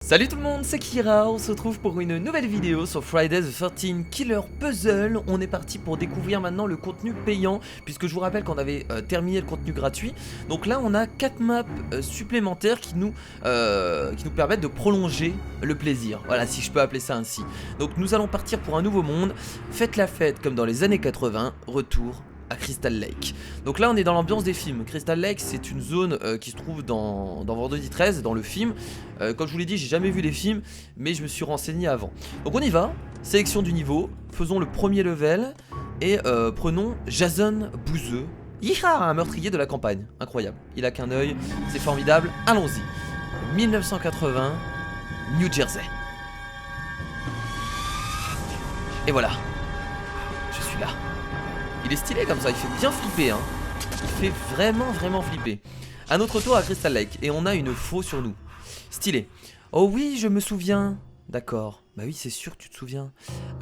Salut tout le monde, c'est Kira, on se retrouve pour une nouvelle vidéo sur Friday the 13 Killer Puzzle. On est parti pour découvrir maintenant le contenu payant, puisque je vous rappelle qu'on avait terminé le contenu gratuit. Donc là on a 4 maps supplémentaires qui nous permettent de prolonger le plaisir, voilà, si je peux appeler ça ainsi. Donc nous allons partir pour un nouveau monde, faites la fête comme dans les années 80, retour à Crystal Lake. Donc là on est dans l'ambiance des films. Crystal Lake c'est une zone qui se trouve dans Vendredi 13, dans le film. Comme je vous l'ai dit, j'ai jamais vu les films, mais je me suis renseigné avant. Donc on y va, sélection du niveau, faisons le premier level et prenons Jason Bouzeux. Yiha, un meurtrier de la campagne, incroyable. Il a qu'un œil, c'est formidable, allons-y. 1980, New Jersey. Et voilà, je suis là. Il est stylé comme ça, il fait bien flipper hein. Il fait vraiment flipper. Un autre tour à Crystal Lake et on a une faux sur nous. Stylé. Oh oui, je me souviens. D'accord. Bah oui, c'est sûr que tu te souviens.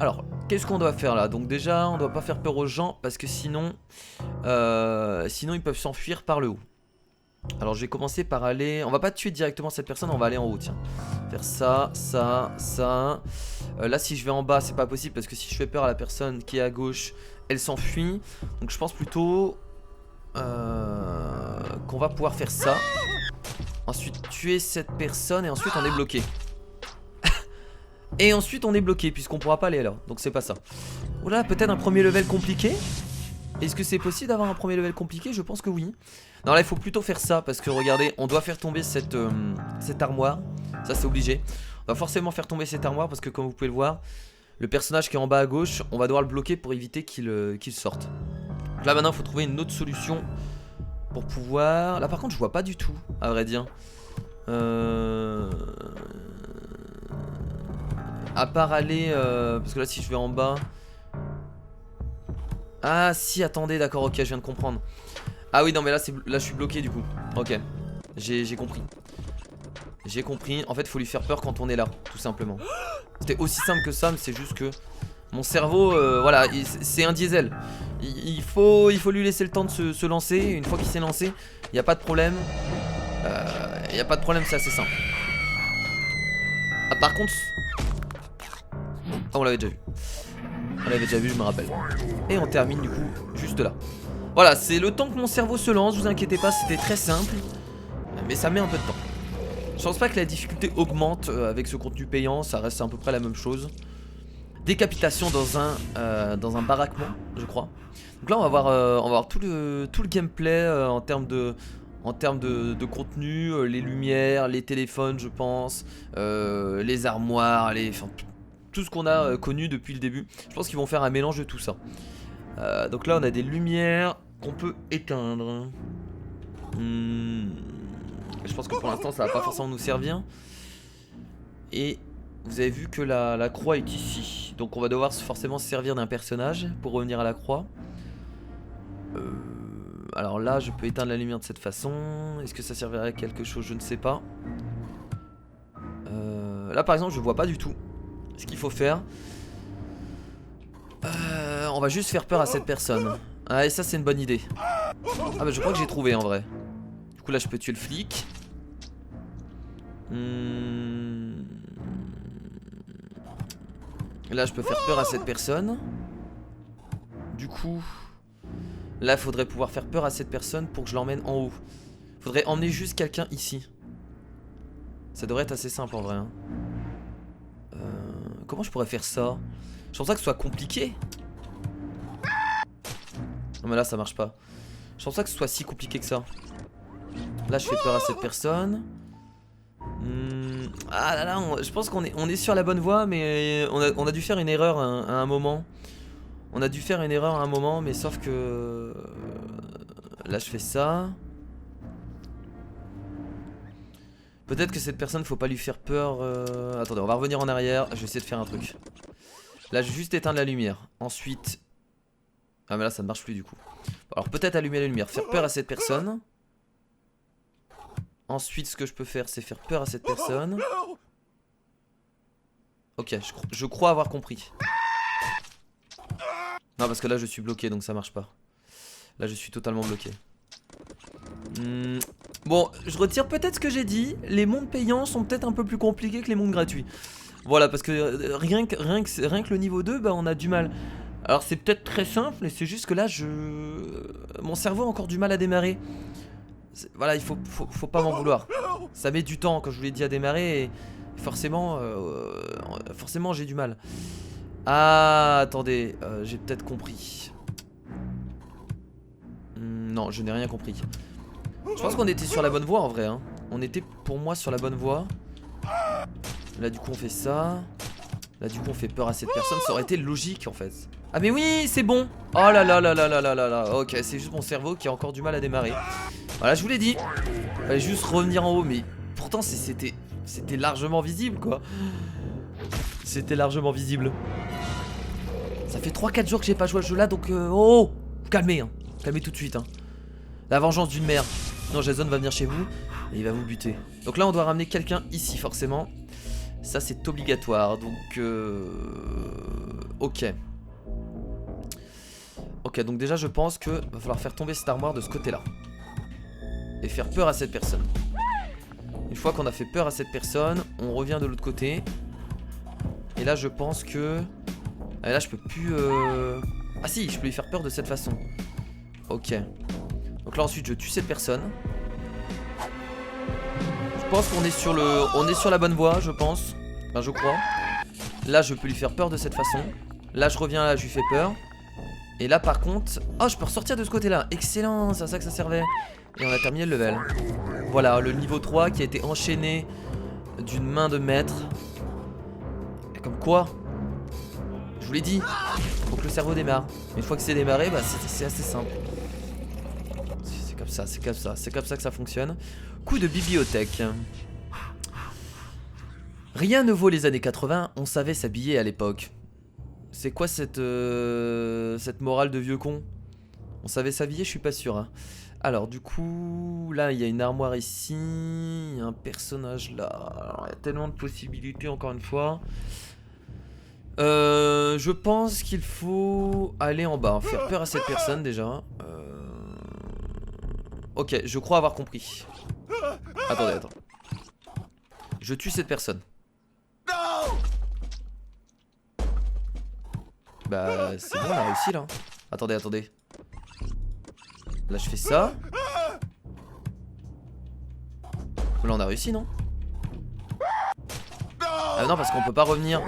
Alors, qu'est-ce qu'on doit faire là? Donc déjà, on doit pas faire peur aux gens parce que sinon ils peuvent s'enfuir par le haut. Alors je vais commencer par aller... On va pas tuer directement cette personne, on va aller en haut, tiens. Faire ça, ça, ça. Là si je vais en bas c'est pas possible parce que si je fais peur à la personne qui est à gauche, elle s'enfuit. Donc je pense plutôt qu'on va pouvoir faire ça. Ensuite tuer cette personne et ensuite on est bloqué. Et ensuite on est bloqué puisqu'on pourra pas aller là. Donc c'est pas ça. Oula, peut-être un premier level compliqué. Est-ce que c'est possible d'avoir un premier level compliqué? Je pense que oui. Non là il faut plutôt faire ça parce que regardez, on doit faire tomber cette armoire. Ça c'est obligé. On va forcément faire tomber cette armoire parce que comme vous pouvez le voir, le personnage qui est en bas à gauche, on va devoir le bloquer pour éviter qu'il sorte. Donc là maintenant il faut trouver une autre solution pour pouvoir... Là par contre je vois pas du tout, à vrai dire. À part aller... parce que là si je vais en bas... Ah si, attendez, d'accord, ok, je viens de comprendre. Ah oui, non mais là je suis bloqué du coup. Ok, j'ai compris. J'ai compris, en fait il faut lui faire peur quand on est là, tout simplement. C'était aussi simple que ça, mais c'est juste que mon cerveau, voilà, c'est un diesel. Il faut lui laisser le temps de se lancer. Une fois qu'il s'est lancé, il n'y a pas de problème. Il n'y a pas de problème, c'est assez simple. Ah par contre... Ah on l'avait déjà vu. On l'avait déjà vu, je me rappelle. Et on termine du coup juste là. Voilà, c'est le temps que mon cerveau se lance, vous inquiétez pas, c'était très simple. Mais ça met un peu de temps. Je pense pas que la difficulté augmente avec ce contenu payant, ça reste à peu près la même chose. Décapitation dans un baraquement, je crois. Donc là on va voir tout le gameplay en termes de contenu, les lumières, les téléphones je pense, les armoires, enfin, tout ce qu'on a connu depuis le début. Je pense qu'ils vont faire un mélange de tout ça. Donc là on a des lumières qu'on peut éteindre. Je pense que pour l'instant ça va pas forcément nous servir. Et vous avez vu que la croix est ici. Donc on va devoir forcément se servir d'un personnage pour revenir à la croix. Alors là je peux éteindre la lumière de cette façon. Est-ce que ça servirait à quelque chose? Je ne sais pas. Là par exemple je vois pas du tout ce qu'il faut faire. On va juste faire peur à cette personne. Ah et ça c'est une bonne idée. Ah bah je crois que j'ai trouvé en vrai. Du coup là je peux tuer le flic. Là je peux faire peur à cette personne. Du coup là il faudrait pouvoir faire peur à cette personne pour que je l'emmène en haut. Faudrait emmener juste quelqu'un ici. Ça devrait être assez simple en vrai hein. Comment je pourrais faire ça? Je pense pas que ce soit compliqué. Non mais là ça marche pas. Je pense pas que ce soit si compliqué que ça. Là je fais peur à cette personne. Ah là là, je pense qu'on est sur la bonne voie. Mais on a dû faire une erreur à un moment. On a dû faire une erreur à un moment. Mais sauf que là je fais ça. Peut-être que cette personne faut pas lui faire peur. Attendez on va revenir en arrière. Je vais essayer de faire un truc. Là je vais juste éteindre la lumière. Ensuite... Ah mais là ça ne marche plus du coup. Alors peut-être allumer la lumière, faire peur à cette personne. Ensuite ce que je peux faire c'est faire peur à cette personne. Ok, je crois avoir compris. Non parce que là je suis bloqué donc ça marche pas. Là je suis totalement bloqué. Bon, je retire peut-être ce que j'ai dit. Les mondes payants sont peut-être un peu plus compliqués que les mondes gratuits. Voilà, parce que rien que le niveau 2, bah on a du mal. Alors c'est peut-être très simple, et c'est juste que là, mon cerveau a encore du mal à démarrer. Voilà, faut pas m'en vouloir. Ça met du temps, quand je vous l'ai dit, à démarrer, et forcément, forcément j'ai du mal. Ah, attendez, j'ai peut-être compris. Non, je n'ai rien compris. Je pense qu'on était sur la bonne voie en vrai, hein. On était pour moi sur la bonne voie. Là du coup on fait ça. Là du coup on fait peur à cette personne. Ça aurait été logique en fait. Ah mais oui c'est bon. Oh là là là là là là là là. Ok, c'est juste mon cerveau qui a encore du mal à démarrer. Voilà, je vous l'ai dit. Fallait juste revenir en haut. Mais pourtant c'était largement visible quoi. C'était largement visible. Ça fait 3-4 jours que j'ai pas joué à ce jeu là. Donc oh, calmez hein. Calmez tout de suite hein. La vengeance d'une mère. Non, Jason va venir chez vous et il va vous buter. Donc là on doit ramener quelqu'un ici forcément. Ça c'est obligatoire. Donc ok. Ok, donc déjà je pense que va falloir faire tomber cette armoire de ce côté là. Et faire peur à cette personne. Une fois qu'on a fait peur à cette personne, on revient de l'autre côté. Et là je pense que... Ah, là je peux plus... Ah si, je peux lui faire peur de cette façon. Ok. Donc là ensuite je tue cette personne. Je pense qu'on est sur la bonne voie, je pense. Enfin je crois. Là je peux lui faire peur de cette façon. Là je reviens, là je lui fais peur. Et là par contre... Oh, je peux ressortir de ce côté là. Excellent, c'est à ça que ça servait. Et on a terminé le level. Voilà, le niveau 3 qui a été enchaîné d'une main de maître. Et comme quoi, je vous l'ai dit, faut que le cerveau démarre. Une fois que c'est démarré, bah c'est assez simple. C'est comme ça, c'est comme ça. C'est comme ça que ça fonctionne. Coup de bibliothèque. Rien ne vaut les années 80, on savait s'habiller à l'époque. C'est quoi cette morale de vieux con? On savait s'habiller, je suis pas sûr hein. Alors du coup, là il y a une armoire ici, il y a un personnage là. Alors, il y a tellement de possibilités encore une fois. Je pense qu'il faut aller en bas, faire peur à cette personne déjà. Ok, je crois avoir compris. Attendez, attends. Je tue cette personne. Bah c'est bon, on a réussi là. Attendez, attendez. Là je fais ça. Là on a réussi non? Ah non parce qu'on peut pas revenir.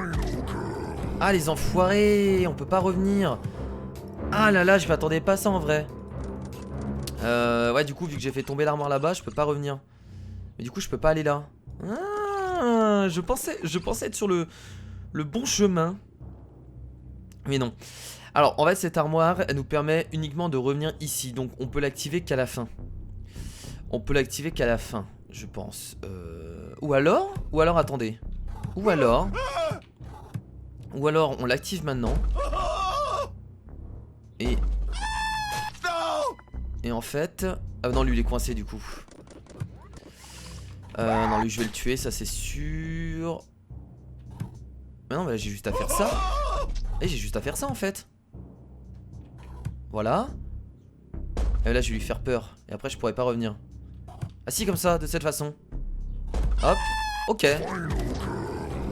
Ah les enfoirés, on peut pas revenir. Ah là là, je m'attendais pas à ça en vrai. Ouais du coup vu que j'ai fait tomber l'armoire là-bas, je peux pas revenir. Mais du coup je peux pas aller là. Ah, je pensais être sur le bon chemin. Mais non. Alors en fait cette armoire elle nous permet uniquement de revenir ici. Donc on peut l'activer qu'à la fin. On peut l'activer qu'à la fin, je pense. Ou alors attendez. Ou alors on l'active maintenant. Et en fait... Ah non lui il est coincé du coup. Non lui je vais le tuer, ça c'est sûr. Mais non bah j'ai juste à faire ça. Et j'ai juste à faire ça en fait. Voilà. Et là je vais lui faire peur. Et après je pourrais pas revenir. Ah si comme ça, de cette façon. Hop, ok.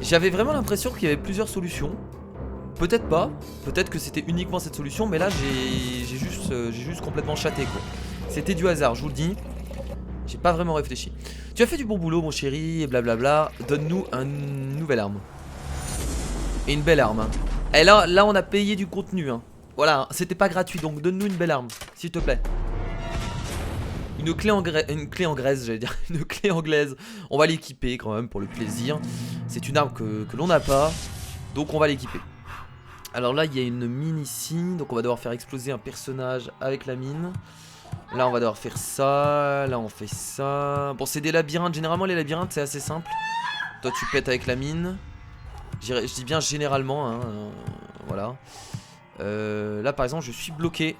J'avais vraiment l'impression qu'il y avait plusieurs solutions. Peut-être pas, peut-être que c'était uniquement cette solution. Mais là j'ai juste complètement chaté quoi. C'était du hasard, je vous le dis. J'ai pas vraiment réfléchi. Tu as fait du bon boulot mon chéri et blablabla. Donne-nous une nouvelle arme. Et une belle arme hein. Et là on a payé du contenu hein. Voilà, c'était pas gratuit donc donne-nous une belle arme, s'il te plaît. Une clé anglaise, j'allais dire. Une clé anglaise. On va l'équiper quand même pour le plaisir. C'est une arme que l'on n'a pas. Donc on va l'équiper. Alors là il y a une mine ici. Donc on va devoir faire exploser un personnage avec la mine. Là on va devoir faire ça. Là on fait ça. Bon c'est des labyrinthes. Généralement les labyrinthes c'est assez simple. Toi tu pètes avec la mine. Je dis bien généralement hein, voilà. Là par exemple je suis bloqué.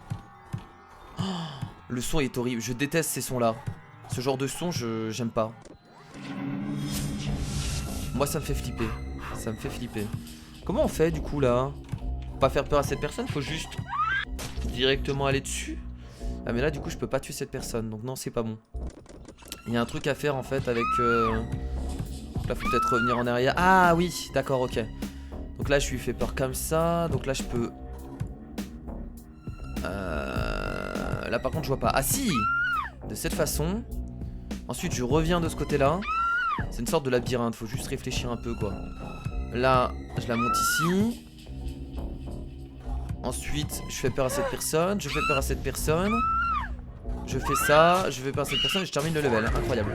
Oh, le son est horrible, je déteste ces sons là. Ce genre de son j'aime pas. Moi ça me fait flipper. Ça me fait flipper. Comment on fait du coup là? Pour pas faire peur à cette personne, faut juste directement aller dessus. Ah mais là du coup je peux pas tuer cette personne. Donc non c'est pas bon. Il y a un truc à faire en fait avec... Là faut peut-être revenir en arrière. Ah oui, d'accord, ok. Donc là je lui fais peur comme ça. Donc là je peux... Là par contre je vois pas. Ah si, de cette façon. Ensuite je reviens de ce côté là. C'est une sorte de labyrinthe, faut juste réfléchir un peu quoi. Là je la monte ici. Ensuite je fais peur à cette personne. Je fais peur à cette personne. Je fais ça, je fais peur à cette personne et je termine le level. Incroyable.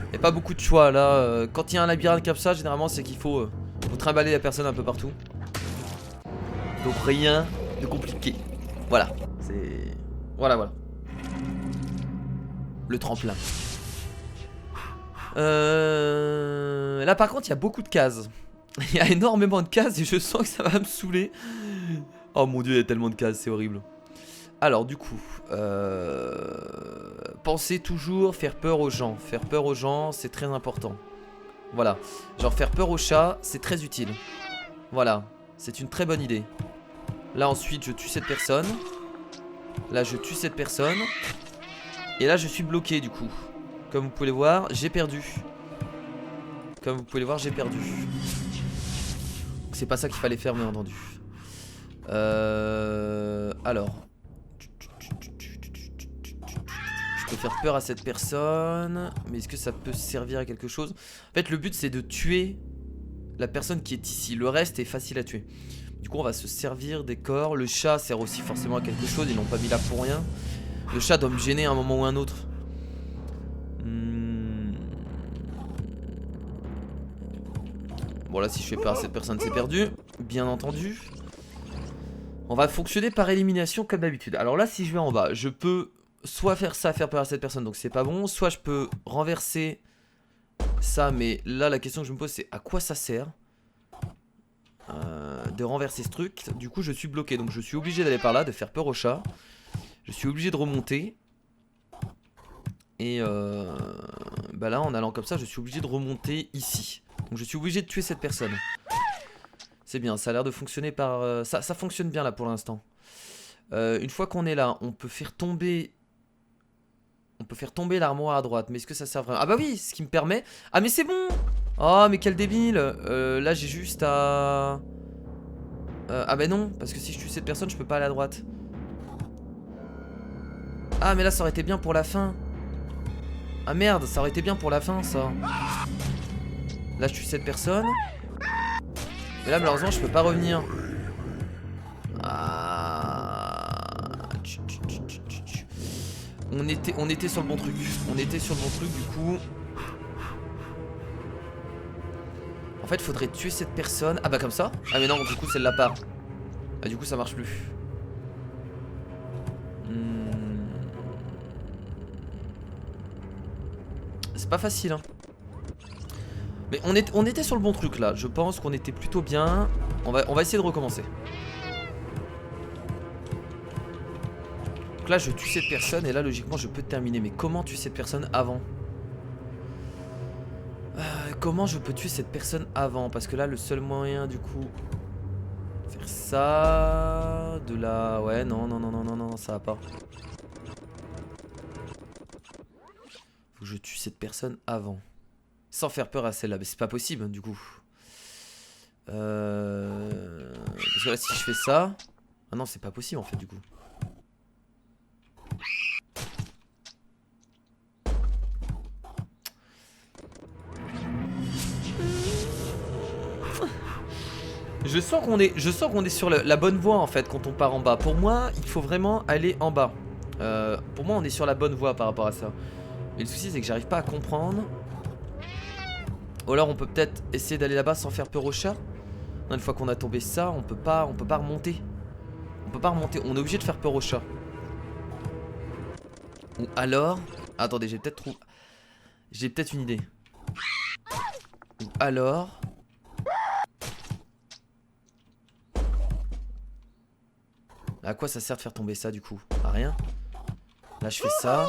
Il n'y a pas beaucoup de choix là. Quand il y a un labyrinthe comme ça, généralement c'est qu'il faut trimballer la personne un peu partout. Donc rien de compliqué. Voilà. C'est... Voilà. Le tremplin. Là par contre il y a beaucoup de cases. Il y a énormément de cases et je sens que ça va me saouler. Oh mon dieu, il y a tellement de cases, c'est horrible. Alors du coup, pensez toujours faire peur aux gens. Faire peur aux gens, c'est très important. Voilà, genre faire peur aux chats, c'est très utile. Voilà, c'est une très bonne idée. Là ensuite, je tue cette personne. Là, je tue cette personne. Et là, je suis bloqué du coup. Comme vous pouvez le voir, j'ai perdu. Comme vous pouvez le voir, j'ai perdu. C'est pas ça qu'il fallait faire, bien entendu. Alors... Je peux faire peur à cette personne, mais est-ce que ça peut servir à quelque chose? En fait le but c'est de tuer la personne qui est ici. Le reste est facile à tuer. Du coup on va se servir des corps. Le chat sert aussi forcément à quelque chose. Ils l'ont pas mis là pour rien. Le chat doit me gêner à un moment ou un autre. Bon là si je fais peur à cette personne c'est perdu. Bien entendu. On va fonctionner par élimination comme d'habitude. Alors là si je vais en bas, je peux... soit faire ça, faire peur à cette personne, donc c'est pas bon. Soit je peux renverser ça, mais là la question que je me pose c'est à quoi ça sert de renverser ce truc. Du coup je suis bloqué, donc je suis obligé d'aller par là, de faire peur au chat. Je suis obligé de remonter. Et bah là en allant comme ça je suis obligé de remonter ici. Donc je suis obligé de tuer cette personne. C'est bien, ça a l'air de fonctionner par... ça fonctionne bien là pour l'instant. Une fois qu'on est là, on peut faire tomber... On peut faire tomber l'armoire à droite, mais est-ce que ça sert vraiment? Ah bah oui, ce qui me permet... Ah mais c'est bon. Oh mais quel débile. Là j'ai juste à... Ah bah non, parce que si je tue cette personne, je peux pas aller à droite. Ah mais là ça aurait été bien pour la fin. Ah merde, ça aurait été bien pour la fin ça. Là je tue cette personne. Mais là malheureusement je peux pas revenir. On était sur le bon truc. On était sur le bon truc du coup. En fait faudrait tuer cette personne. Ah bah comme ça. Ah mais non du coup celle-là part. Ah du coup ça marche plus. C'est pas facile hein. Mais on était sur le bon truc là. Je pense qu'on était plutôt bien. On va essayer de recommencer. Donc là je tue cette personne et là logiquement je peux terminer. Mais comment tuer cette personne avant? Comment je peux tuer cette personne avant? Parce que là le seul moyen du coup... Faire ça... De là... Ouais non ça va pas. Faut que je tue cette personne avant. Sans faire peur à celle-là. Mais c'est pas possible du coup. Parce que là si je fais ça... Ah non c'est pas possible en fait du coup. Je sens qu'on est sur la bonne voie en fait quand on part en bas. Pour moi il faut vraiment aller en bas. Pour moi on est sur la bonne voie par rapport à ça. Mais le souci c'est que j'arrive pas à comprendre. Ou alors on peut peut-être essayer d'aller là-bas sans faire peur au chat. Non, une fois qu'on a tombé ça on peut pas remonter. On peut pas remonter, on est obligé de faire peur au chat. Ou alors... Attendez j'ai peut-être une idée. Ou alors... À quoi ça sert de faire tomber ça du coup? À rien. Là je fais ça.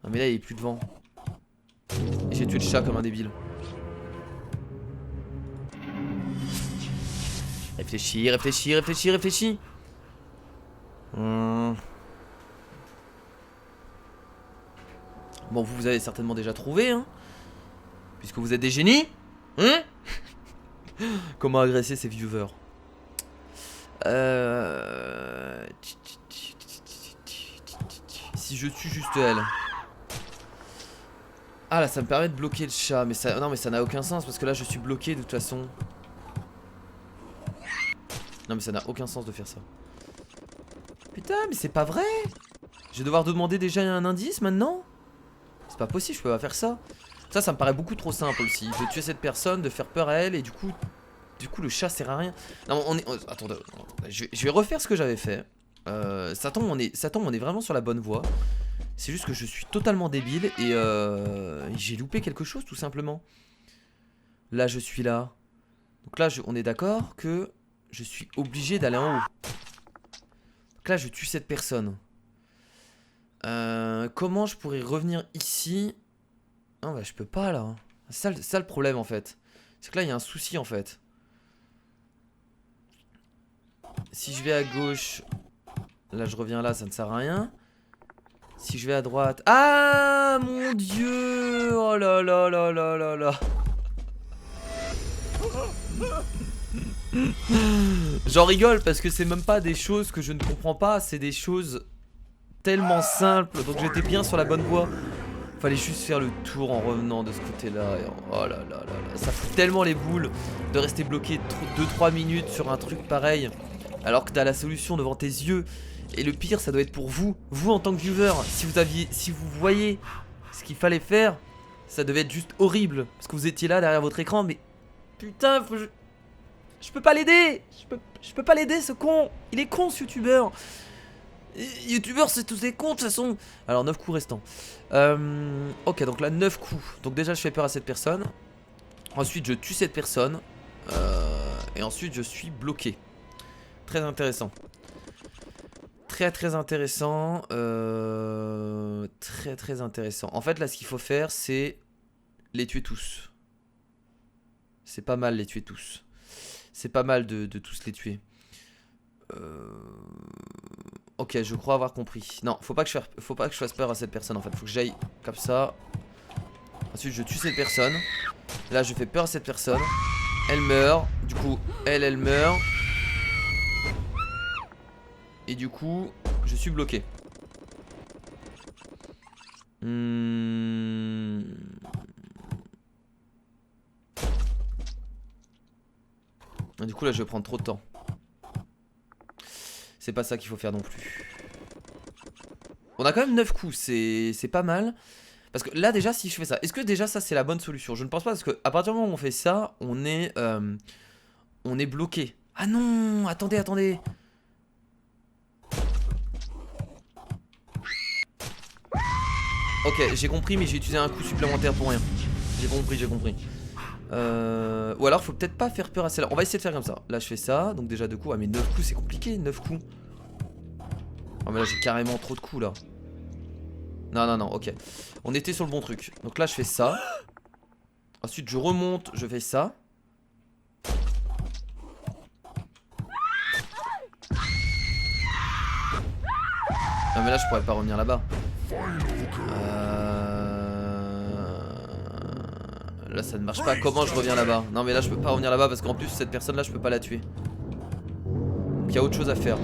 Ah mais là il n'y a plus de vent. Et j'ai tué le chat comme un débile. Réfléchis. Bon, vous avez certainement déjà trouvé, hein, puisque vous êtes des génies. Hein? Comment agresser ses viewers. Si je tue juste elle. Ah là, ça me permet de bloquer le chat. Mais ça, non, mais ça n'a aucun sens parce que là, je suis bloqué de toute façon. Non, mais ça n'a aucun sens de faire ça. Putain, mais c'est pas vrai. Je vais devoir demander déjà un indice maintenant. C'est pas possible, je peux pas faire ça. Ça me paraît beaucoup trop simple aussi. De tuer cette personne, de faire peur à elle et du coup le chat sert à rien. Non, attendez, je vais refaire ce que j'avais fait. Ça tombe, on est vraiment sur la bonne voie. C'est juste que je suis totalement débile et j'ai loupé quelque chose tout simplement. Là, je suis là. Donc là, on est d'accord que je suis obligé d'aller en haut. Donc là, je tue cette personne. Comment je pourrais revenir ici? Non, bah je peux pas là. C'est ça le problème en fait. C'est que là, il y a un souci en fait. Si je vais à gauche, là je reviens là, ça ne sert à rien. Si je vais à droite... Ah mon dieu! Oh là là là là là là. J'en rigole parce que c'est même pas des choses que je ne comprends pas. C'est des choses tellement simples. Donc j'étais bien sur la bonne voie. Fallait juste faire le tour en revenant de ce côté-là. Oh là là là là. Ça fout tellement les boules de rester bloqué 2-3 minutes sur un truc pareil. Alors que t'as la solution devant tes yeux. Et le pire, ça doit être pour vous. Vous en tant que viewer. Si vous voyez ce qu'il fallait faire, ça devait être juste horrible. Parce que vous étiez là derrière votre écran. Mais putain, je peux pas l'aider. Je peux pas l'aider ce con. Il est con ce youtubeur. Youtubeurs c'est tous des cons de toute façon. Alors 9 coups restants. Ok, donc là 9 coups. Donc déjà je fais peur à cette personne. Ensuite je tue cette personne. Et ensuite je suis bloqué. Très intéressant. Très intéressant. Très intéressant. En fait là ce qu'il faut faire c'est les tuer tous. C'est pas mal les tuer tous. C'est pas mal de tous les tuer. Ok, je crois avoir compris. Non, faut pas que je fasse peur à cette personne en fait. Faut que j'aille comme ça. Ensuite, je tue cette personne. Là, je fais peur à cette personne. Elle meurt. Du coup, elle meurt. Et du coup, je suis bloqué. Du coup, là, je vais prendre trop de temps. C'est pas ça qu'il faut faire non plus. On a quand même 9 coups, c'est pas mal. Parce que là déjà si je fais ça, est-ce que déjà ça c'est la bonne solution? Je ne pense pas parce que à partir du moment où on fait ça, on est bloqué. Ah non, attendez. Ok, j'ai compris mais j'ai utilisé un coup supplémentaire pour rien. J'ai compris. Ou alors faut peut-être pas faire peur à celle-là. On va essayer de faire comme ça. Là je fais ça, donc déjà 2 coups. Ah mais 9 coups c'est compliqué, 9 coups. Oh mais là j'ai carrément trop de coups là. Non, ok. On était sur le bon truc. Donc là je fais ça. Ensuite je remonte, je fais ça. Non mais là je pourrais pas revenir là-bas. Là ça ne marche pas. Comment je reviens là-bas? Non mais là je peux pas revenir là-bas parce qu'en plus cette personne là je peux pas la tuer. Donc il y a autre chose à faire.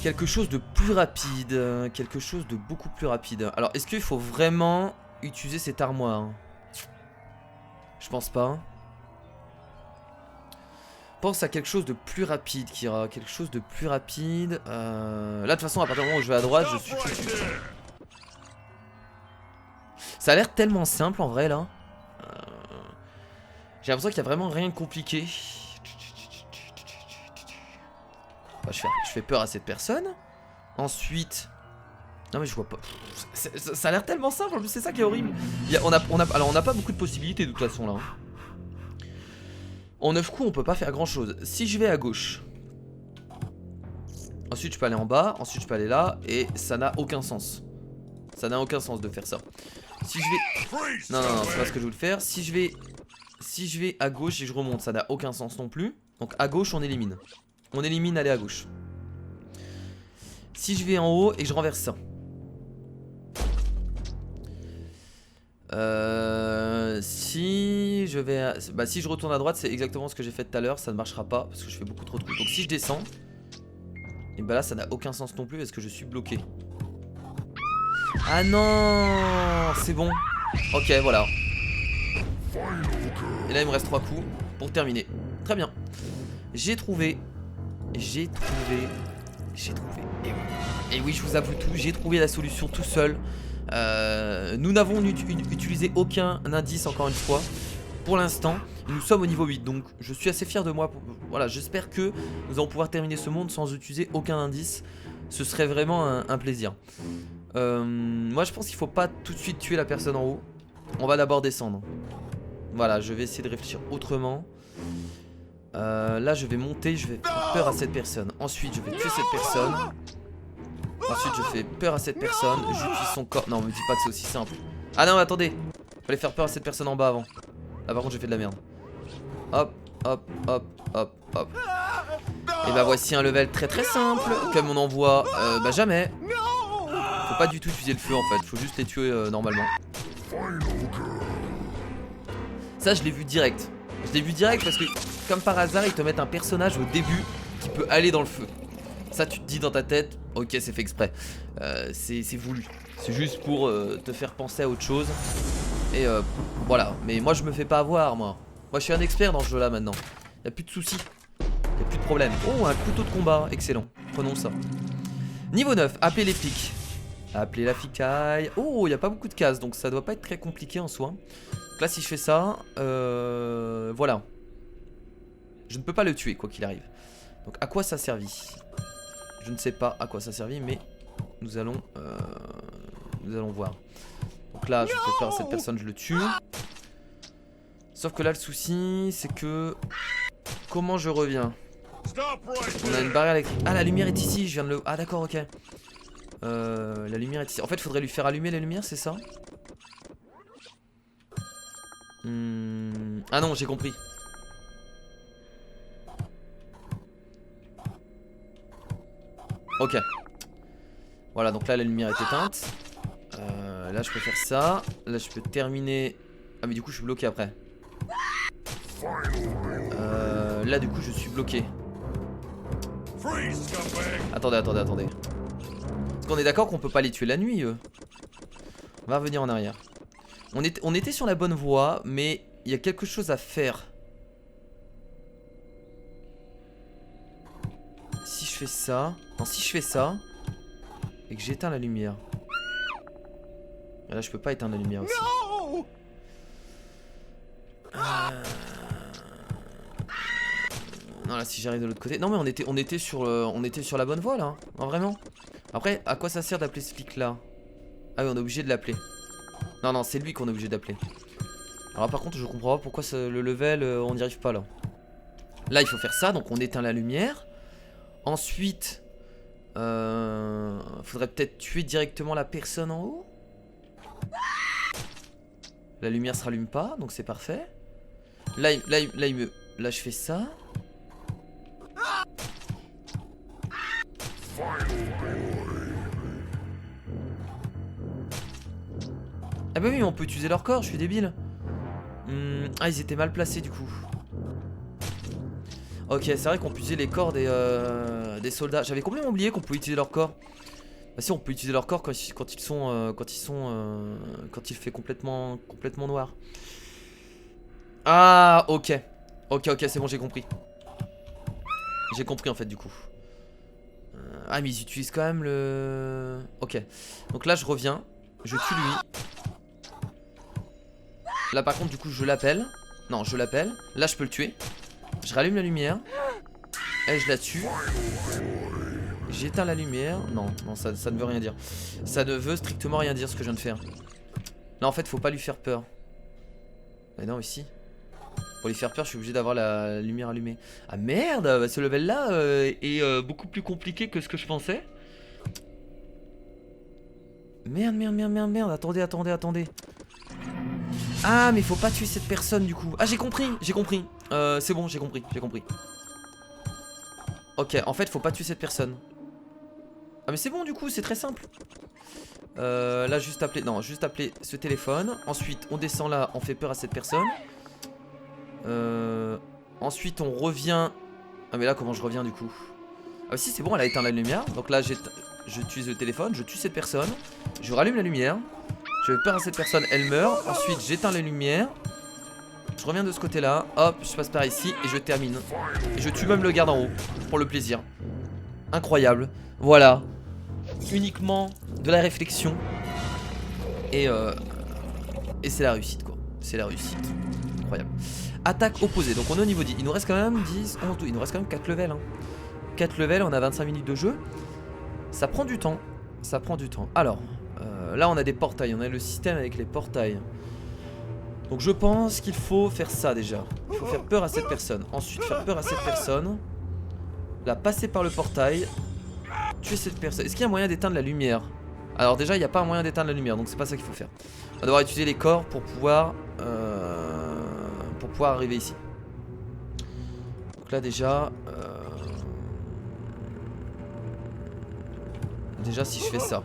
Quelque chose de plus rapide. Quelque chose de beaucoup plus rapide. Alors est-ce qu'il faut vraiment utiliser cette armoire? Je pense pas. Pense à quelque chose de plus rapide, Kira. Quelque chose de plus rapide. Là de toute façon à partir du moment où je vais à droite je suis foutu. Ça a l'air tellement simple en vrai là. J'ai l'impression qu'il y a vraiment rien de compliqué. Bah, je fais peur à cette personne. Ensuite... Non mais je vois pas. Ça a l'air tellement simple, en plus c'est ça qui est horrible. Alors on n'a pas beaucoup de possibilités de toute façon là. En 9 coups on peut pas faire grand chose. Si je vais à gauche, ensuite je peux aller en bas, ensuite je peux aller là. Et ça n'a aucun sens. Ça n'a aucun sens de faire ça. Si je vais... Non, c'est pas ce que je veux faire. Si je vais à gauche et je remonte, ça n'a aucun sens non plus. Donc à gauche on élimine. On élimine aller à gauche. Si je vais en haut et que je renverse ça, Si je vais... Bah si je retourne à droite, c'est exactement ce que j'ai fait tout à l'heure. Ça ne marchera pas parce que je fais beaucoup trop de coups. Donc si je descends, et bah là ça n'a aucun sens non plus parce que je suis bloqué. Ah non, c'est bon. Ok, voilà. Et là il me reste 3 coups pour terminer. Très bien. J'ai trouvé. Et oui, je vous avoue tout, j'ai trouvé la solution tout seul. Nous n'avons utilisé aucun indice encore une fois. Pour l'instant, nous sommes au niveau 8, donc je suis assez fier de moi. Voilà, j'espère que nous allons pouvoir terminer ce monde sans utiliser aucun indice. Ce serait vraiment un plaisir. Moi je pense qu'il faut pas tout de suite tuer la personne en haut. On va d'abord descendre. Voilà, je vais essayer de réfléchir autrement. Là je vais monter, je vais faire peur à cette personne. Ensuite je vais tuer cette personne. Ensuite je fais peur à cette personne. J'utilise son corps. Non, on me dit pas que c'est aussi simple. Ah non, mais attendez, fallait faire peur à cette personne en bas avant. Là par contre j'ai fait de la merde. Hop, hop, hop, hop, hop. Et bah voici un level très très simple. Comme on en voit bah jamais. Faut pas du tout utiliser le feu en fait. Faut juste les tuer normalement. Ça je l'ai vu direct. Je l'ai vu direct parce que comme par hasard ils te mettent un personnage au début qui peut aller dans le feu. Ça tu te dis dans ta tête, ok c'est fait exprès. C'est voulu. C'est juste pour te faire penser à autre chose. Et voilà. Mais moi je me fais pas avoir moi. Moi je suis un expert dans ce jeu là maintenant. Y'a plus de soucis. Y'a plus de problème. Oh un couteau de combat, excellent. Prenons ça. Niveau 9, appeler les flics. Appeler la ficaille. Oh, il n'y a pas beaucoup de cases, donc ça doit pas être très compliqué en soi. Donc là, si je fais ça, voilà. Je ne peux pas le tuer, quoi qu'il arrive. Donc à quoi ça servit? Je ne sais pas à quoi ça servit, mais nous allons voir. Donc là, je fais peur à cette personne, je le tue. Sauf que là, le souci, c'est que... Comment je reviens? On a une barrière électrique. Ah, la lumière est ici, je viens de le... Ah d'accord, ok. La lumière est ici. En fait, il faudrait lui faire allumer la lumière, c'est ça? Ah non, j'ai compris. Ok. Voilà, donc là, la lumière est éteinte. Là, je peux faire ça. Là, je peux terminer... Ah, mais du coup, je suis bloqué après. Là, du coup, je suis bloqué. Attendez. Parce qu'on est d'accord qu'on peut pas les tuer la nuit, eux. On va revenir en arrière. On était sur la bonne voie, mais il y a quelque chose à faire. Si je fais ça... Non, si je fais ça... Et que j'éteins la lumière... Et là, je peux pas éteindre la lumière aussi. Non, là, si j'arrive de l'autre côté... Non, mais on était sur la bonne voie, là. Non, vraiment. Après, à quoi ça sert d'appeler ce flic-là? Ah oui, on est obligé de l'appeler. Non, c'est lui qu'on est obligé d'appeler. Alors par contre, je comprends pas pourquoi le level, on n'y arrive pas, là. Là, il faut faire ça, donc on éteint la lumière. Ensuite, faudrait peut-être tuer directement la personne en haut. La lumière se rallume pas, donc c'est parfait. Là, là, je fais ça. Ah bah oui, on peut utiliser leur corps, je suis débile. Ah, ils étaient mal placés du coup. Ok, c'est vrai qu'on peut utiliser les corps des soldats. J'avais complètement oublié qu'on pouvait utiliser leur corps. Bah si, on peut utiliser leur corps quand il fait complètement noir. Ah, ok. Ok, c'est bon, j'ai compris. J'ai compris en fait du coup. Ah, mais ils utilisent quand même le... Ok. Donc là, je reviens. Je tue lui. Là, par contre, du coup, je l'appelle. Non, je l'appelle. Là, je peux le tuer. Je rallume la lumière. Et je la tue. J'éteins la lumière. Non, ça ne veut rien dire. Ça ne veut strictement rien dire ce que je viens de faire. Là, en fait, faut pas lui faire peur. Mais non, ici. Pour lui faire peur, je suis obligé d'avoir la lumière allumée. Ah merde, bah, ce level là est beaucoup plus compliqué que ce que je pensais. Merde, attendez. Ah mais faut pas tuer cette personne du coup. Ah j'ai compris. C'est bon, j'ai compris. Ok, en fait faut pas tuer cette personne. Ah mais c'est bon du coup, c'est très simple. Là juste appeler, non juste appeler ce téléphone. Ensuite on descend là, on fait peur à cette personne. Ensuite on revient. Ah mais là comment je reviens du coup? Ah si c'est bon, elle a éteint la lumière. Donc là j'utilise le téléphone, je tue cette personne. Je rallume la lumière. Je fais peur à cette personne, elle meurt. Ensuite j'éteins la lumière. Je reviens de ce côté là, hop, je passe par ici et je termine. Et je tue même le garde en haut, pour le plaisir. Incroyable, voilà. Uniquement de la réflexion. Et c'est la réussite quoi. C'est la réussite. Incroyable. Attaque opposée, donc on est au niveau 10. Il nous reste quand même 10, 11, 12. Il nous reste quand même 4 levels hein. 4 levels, on a 25 minutes de jeu. Ça prend du temps. Ça prend du temps. Alors, là on a des portails, on a le système avec les portails. Donc je pense qu'il faut faire ça déjà. Il faut faire peur à cette personne. Ensuite faire peur à cette personne. Là passer par le portail. Tuer cette personne. Est-ce qu'il y a moyen d'éteindre la lumière? Alors déjà il n'y a pas un moyen d'éteindre la lumière. Donc c'est pas ça qu'il faut faire. On va devoir utiliser les corps pour pouvoir arriver ici. Donc là déjà déjà si je fais ça,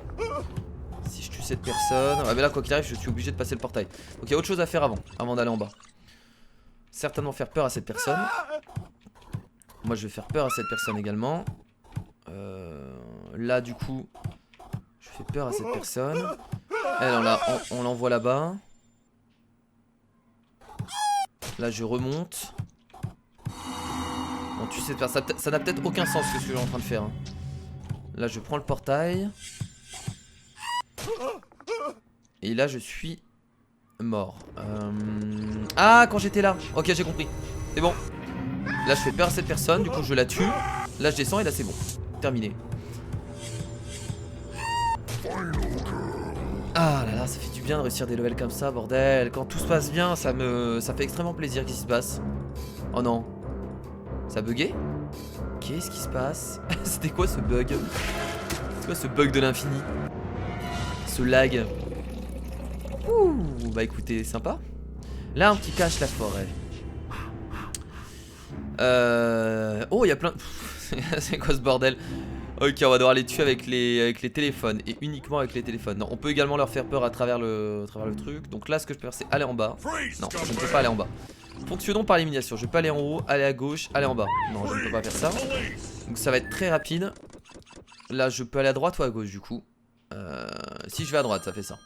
si je tue cette personne, ah mais là quoi qu'il arrive je suis obligé de passer le portail. Donc il y a autre chose à faire avant d'aller en bas. Certainement faire peur à cette personne. Moi je vais faire peur à cette personne également. Là du coup je fais peur à cette personne. Elle on l'envoie là-bas. Là je remonte. On tue cette personne. Ça n'a peut-être aucun sens ce que je suis en train de faire hein. Là je prends le portail. Et là je suis mort. Ah quand j'étais là. Ok j'ai compris. C'est bon. Là je fais peur à cette personne. Du coup je la tue. Là je descends et là c'est bon. Terminé. Ah là là ça fait du bien de réussir des levels comme ça bordel. Quand tout se passe bien ça fait extrêmement plaisir. Qu'est-ce qui se passe? Oh non. Ça a bugué? Qu'est-ce qui se passe? C'était quoi ce bug? C'est quoi ce bug de l'infini? Ce lag? Ouh, bah écoutez, sympa. Là, un petit cache la forêt. Oh, il y a plein... C'est quoi ce bordel? Ok, on va devoir les tuer avec les téléphones. Et uniquement avec les téléphones. Non, on peut également leur faire peur à travers le truc. Donc là, ce que je peux faire, c'est aller en bas. Non, je ne peux pas aller en bas. Fonctionnons par élimination. Je peux aller en haut, aller à gauche, aller en bas. Non, je ne peux pas faire ça. Donc ça va être très rapide. Là, je peux aller à droite ou à gauche du coup. Si je vais à droite, ça fait ça.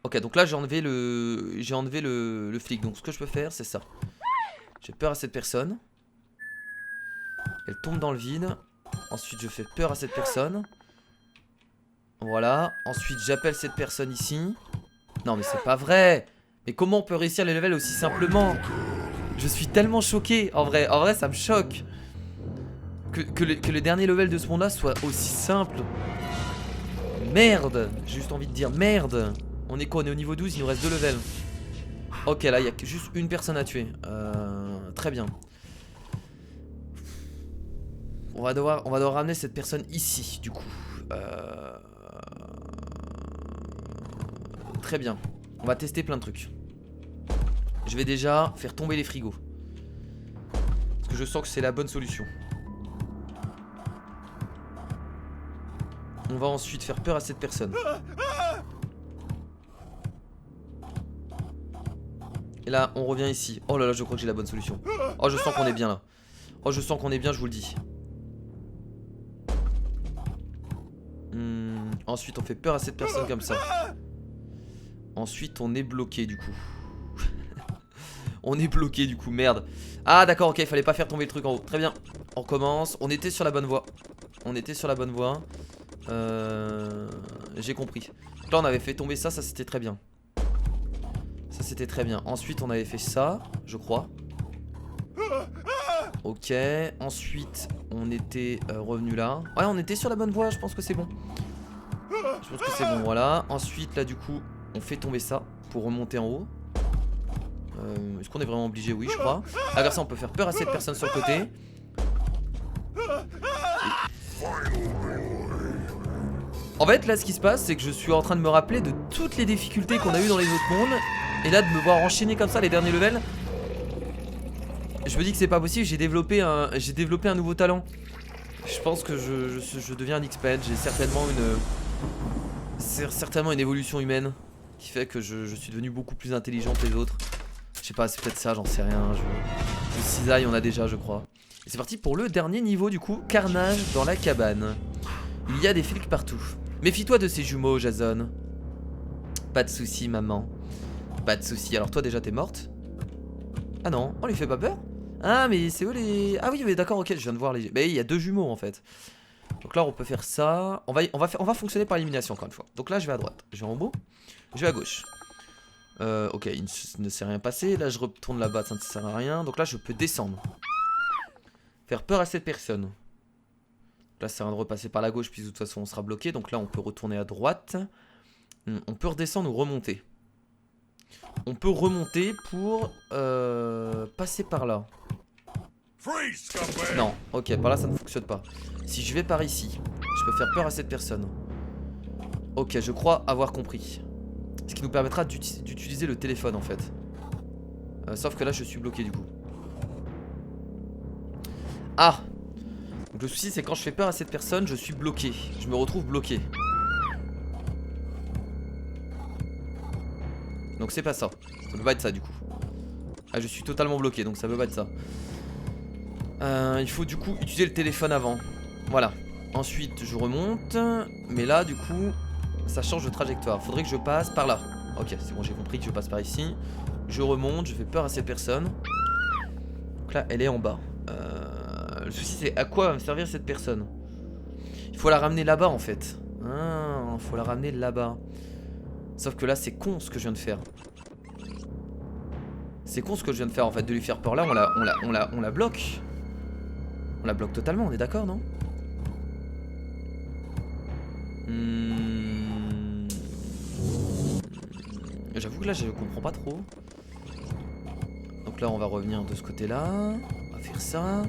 Ok, donc là j'ai enlevé le flic. Donc ce que je peux faire, c'est ça. J'ai peur à cette personne. Elle tombe dans le vide. Ensuite, je fais peur à cette personne. Voilà. Ensuite, j'appelle cette personne ici. Non, mais c'est pas vrai. Mais comment on peut réussir les levels aussi simplement? Je suis tellement choqué. En vrai ça me choque. Que le dernier level de ce monde là soit aussi simple. Merde. J'ai juste envie de dire merde. On est quoi? On est au niveau 12, il nous reste 2 levels. Ok, là il y a juste une personne à tuer. Très bien. On va devoir ramener cette personne ici du coup. Très bien. On va tester plein de trucs. Je vais déjà faire tomber les frigos. Parce que je sens que c'est la bonne solution. On va ensuite faire peur à cette personne. Et là on revient ici. Oh là là, je crois que j'ai la bonne solution. Oh, je sens qu'on est bien là. Oh, je sens qu'on est bien, je vous le dis. Ensuite on fait peur à cette personne comme ça. Ensuite on est bloqué du coup. On est bloqué du coup, merde. Ah d'accord, ok, il fallait pas faire tomber le truc en haut. Très bien, on recommence. On était sur la bonne voie. On était sur la bonne voie. J'ai compris. Donc là on avait fait tomber ça, ça c'était très bien. Ça c'était très bien. Ensuite on avait fait ça, je crois. Ok, ensuite on était revenu là. Ouais, on était sur la bonne voie, je pense que c'est bon. Je pense que c'est bon, voilà. Ensuite là du coup on fait tomber ça pour remonter en haut. Est-ce qu'on est vraiment obligé? Oui, je crois. Ah, comme ça on peut faire peur à cette personne sur le côté. En fait là ce qui se passe c'est que je suis en train de me rappeler de toutes les difficultés qu'on a eues dans les autres mondes. Et là de me voir enchaîner comme ça les derniers levels, je me dis que c'est pas possible. J'ai développé un nouveau talent. Je pense que je deviens un expert. J'ai certainement c'est certainement une évolution humaine qui fait que je suis devenu beaucoup plus intelligent que les autres. Je sais pas, c'est peut-être ça, j'en sais rien. Le cisaille, on a déjà, je crois. Et c'est parti pour le dernier niveau du coup. Carnage dans la cabane. Il y a des flics partout. Méfie-toi de ces jumeaux, Jason. Pas de soucis, maman. Pas de soucis. Alors toi déjà t'es morte. Ah non, on lui fait pas peur. Ah mais c'est eux les... Ah oui mais d'accord, ok, je viens de voir les... Bah il y a deux jumeaux en fait. Donc là on peut faire ça. On va fonctionner par élimination encore une fois. Donc là je vais à droite, je vais en haut, je vais à gauche. Ok, il ne s'est rien passé. Là je retourne là-bas, ça ne sert à rien. Donc là je peux descendre. Faire peur à cette personne. Là c'est rien de repasser par la gauche puisque de toute façon on sera bloqué. Donc là on peut retourner à droite. On peut redescendre ou remonter. On peut remonter pour passer par là. Non, ok, par là ça ne fonctionne pas. Si je vais par ici, je peux faire peur à cette personne. Ok, je crois avoir compris. Ce qui nous permettra d'utiliser le téléphone en fait. Sauf que là je suis bloqué du coup. Ah! Donc le souci c'est quand je fais peur à cette personne, je suis bloqué. Je me retrouve bloqué. Donc c'est pas ça. Ça peut pas être ça du coup. Ah, je suis totalement bloqué, donc ça peut pas être ça. Il faut du coup utiliser le téléphone avant. Voilà. Ensuite je remonte. Mais là du coup ça change de trajectoire. Faudrait que je passe par là. Ok, c'est bon, j'ai compris que je passe par ici. Je remonte, je fais peur à cette personne. Donc là elle est en bas. Le souci c'est à quoi va me servir cette personne. Il faut la ramener là-bas en fait. Ah, faut la ramener là-bas. Sauf que là c'est con ce que je viens de faire. C'est con ce que je viens de faire en fait, de lui faire peur là, on la bloque. On la bloque totalement, on est d'accord, non? J'avoue que là je comprends pas trop. Donc là on va revenir de ce côté là. On va faire ça.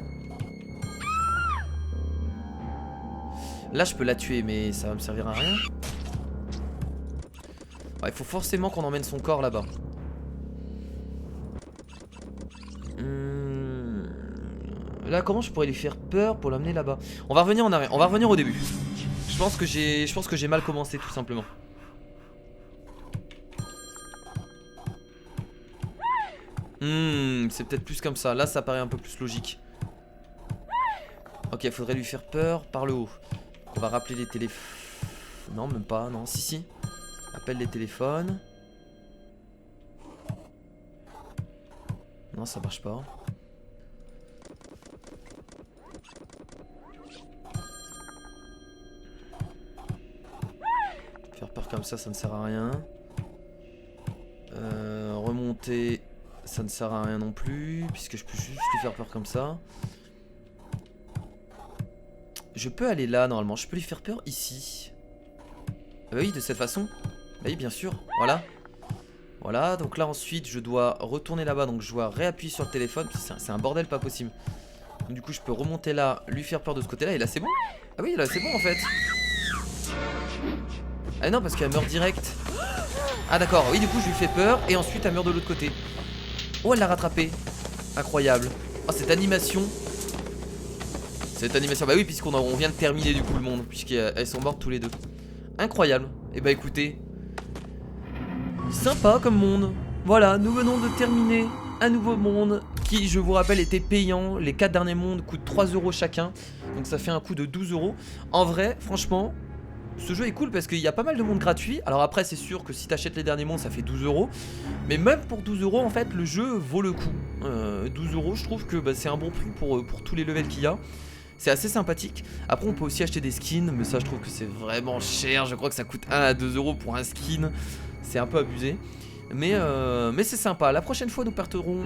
Là je peux la tuer mais ça va me servir à rien. Ouais, il faut forcément qu'on emmène son corps là-bas. Là comment je pourrais lui faire peur pour l'amener là-bas? On va revenir en arrière, on va revenir au début. Je pense que j'ai mal commencé tout simplement. C'est peut-être plus comme ça. Là ça paraît un peu plus logique. Ok, il faudrait lui faire peur par le haut. On va rappeler les téléphones. Non, même pas, non, si. Appelle les téléphones. Non, ça marche pas. Faire peur comme ça ne sert à rien. Remonter, ça ne sert à rien non plus, puisque je peux juste lui faire peur comme ça. Je peux aller là normalement, je peux lui faire peur ici. Ah bah oui, de cette façon. Bah oui, bien sûr, voilà. Voilà, donc là ensuite je dois retourner là-bas, donc je dois réappuyer sur le téléphone. C'est un bordel pas possible. Donc, du coup je peux remonter là, lui faire peur de ce côté-là, et là c'est bon. Ah oui, là c'est bon en fait. Ah non, parce qu'elle meurt direct. Ah d'accord, oui du coup je lui fais peur, et ensuite elle meurt de l'autre côté. Oh, elle l'a rattrapé. Incroyable. Oh, cette animation. Cette animation, bah oui, puisqu'on vient de terminer du coup le monde, puisqu'elles sont mortes tous les deux. Incroyable. Et bah écoutez, sympa comme monde. Voilà, nous venons de terminer un nouveau monde qui, je vous rappelle, était payant. Les 4 derniers mondes coûtent 3 € chacun, donc ça fait un coût de 12 €. En vrai, franchement, ce jeu est cool parce qu'il y a pas mal de mondes gratuits. Alors après, c'est sûr que si t'achètes les derniers mondes, ça fait 12 €. Mais même pour 12 € en fait, le jeu vaut le coup. 12 € je trouve que bah, c'est un bon prix pour tous les levels qu'il y a. C'est assez sympathique. Après on peut aussi acheter des skins, mais ça je trouve que c'est vraiment cher. Je crois que ça coûte 1 à 2 € pour un skin. C'est un peu abusé. Mais c'est sympa. La prochaine fois nous partirons,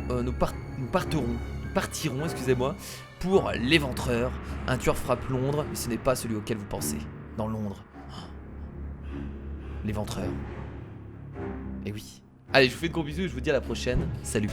excusez-moi, pour l'Éventreur. Un tueur frappe Londres, mais ce n'est pas celui auquel vous pensez. Dans Londres. L'Éventreur. Et oui. Allez, je vous fais de gros bisous et je vous dis à la prochaine. Salut.